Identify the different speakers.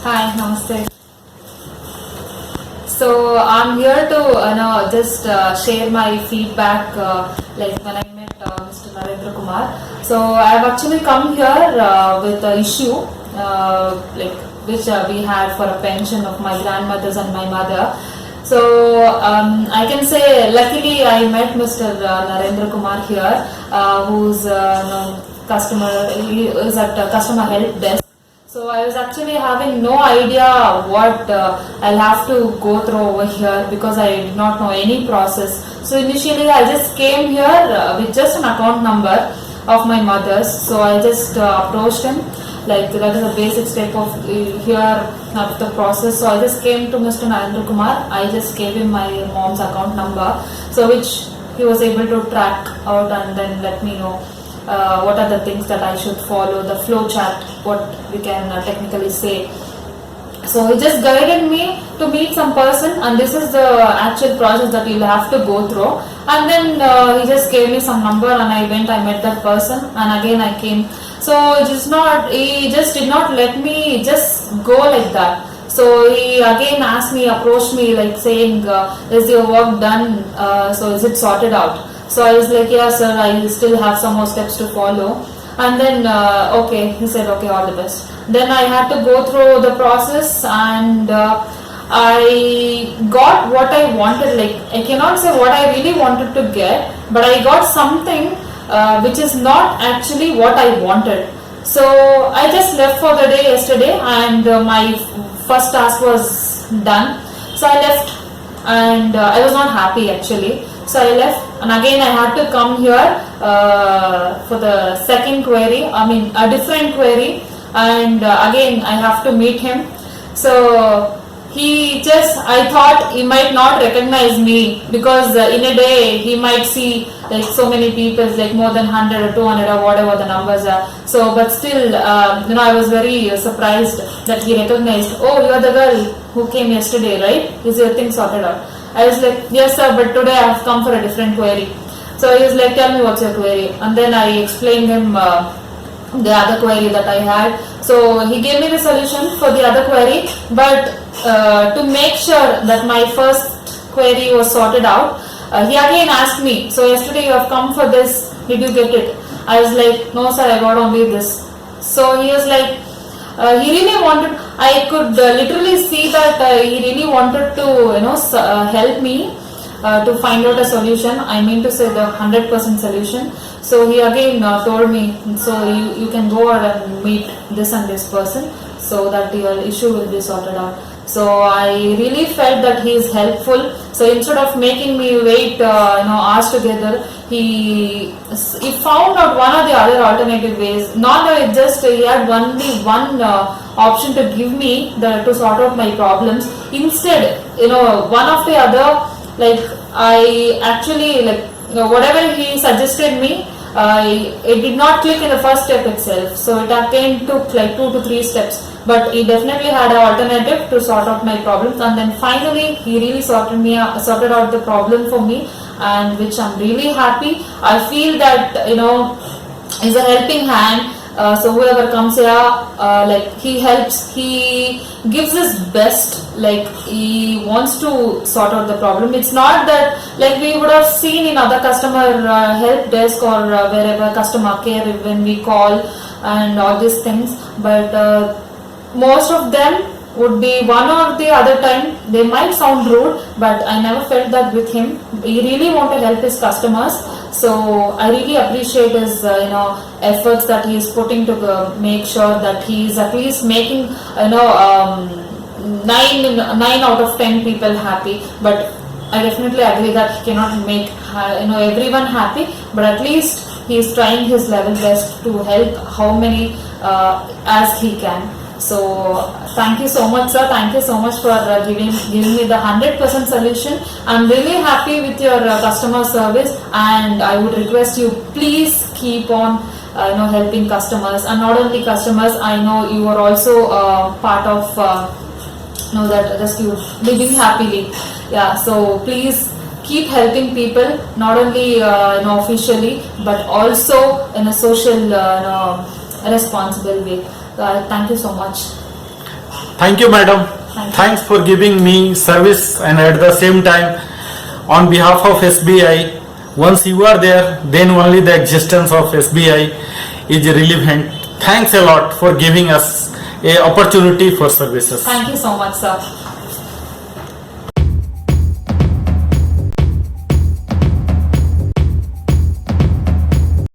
Speaker 1: Hi, namaste. So I'm here to just share my feedback. Like when I met Mr. Narendra Kumar. So I've actually come here with an issue like which we had for a pension of my grandmothers and my mother. So I can say luckily I met Mr. Narendra Kumar here, who's customer. He is at customer help desk. So I was actually having no idea what I'll have to go through over here because I did not know any process. So initially I just came here with just an account number of my mother's. So I just approached him, like that is a basic step of here of the process. So I just came to Mr. Narendra Kumar. I just gave him my mom's account number, so which he was able to track out and then let me know what are the things that I should follow, the flow chart, what we can technically say. So he just guided me to meet some person, and this is the actual process that you'll have to go through. And then he just gave me some number, and I went, I met that person, and again I came. So he just did not let me just go like that. So he again asked me, approached me like saying, is your work done? So is it sorted out? So I was like, yeah sir, I still have some more steps to follow. And then okay, he said okay, all the best. Then I had to go through the process, and I got what I wanted. Like I cannot say what I really wanted to get, but I got something which is not actually what I wanted. So I just left for the day yesterday, and my first task was done. So I left, and I was not happy actually. So I left, and again I had to come here for the second query, I mean a different query, and again I have to meet him. So I thought he might not recognize me because in a day he might see like so many people, like more than 100 or 200 or whatever the numbers are. So but still I was very surprised that he recognized, oh, you're the girl who came yesterday, right? Is your thing sorted out? I was like, yes sir, but today I have come for a different query. So he was like, tell me what's your query. And then I explained him the other query that I had. So he gave me the solution for the other query, but to make sure that my first query was sorted out, he again asked me, so yesterday you have come for this, did you get it? I was like, no sir, I got only this. So he was like, he really wanted, I could literally see that he really wanted to help me to find out a solution. I mean to say the 100% solution. So he again told me, so you can go out and meet this and this person so that your issue will be sorted out. So I really felt that he is helpful. So instead of making me wait hours together, he found out one or the other alternative ways. Not just he had only one option to give me to sort out my problems. Instead, one of the other, like I actually whatever he suggested me, it did not click in the first step itself. So it again took like 2 to 3 steps. But he definitely had an alternative to sort out my problems, and then finally he really sorted out the problem for me, and which I'm really happy. I feel that is a helping hand. So whoever comes here, like he helps, he gives his best, like he wants to sort out the problem. It's not that like we would have seen in other customer help desk or wherever customer care when we call and all these things, but most of them would be one or the other time they might sound rude, but I never felt that with him. He really want to help his customers. So I really appreciate his efforts that he is putting to make sure that he is at least making 9 out of 10 people happy. But I definitely agree that he cannot make everyone happy, but at least he is trying his level best to help how many as he can. So thank you so much sir, thank you so much for giving me the 100% solution. I'm really happy with your customer service, and I would request you please keep on helping customers, and not only customers, I know you are also part of that rescue living happily. Yeah, so please keep helping people, not only officially but also in a social responsible way. Thank you so much.
Speaker 2: Thank you, madam.
Speaker 1: Thank you.
Speaker 2: Thanks for giving me service, and at the same time, on behalf of SBI, once you are there, then only the existence of SBI is relevant. Thanks a lot for giving us a opportunity for services.
Speaker 1: Thank you so much, sir.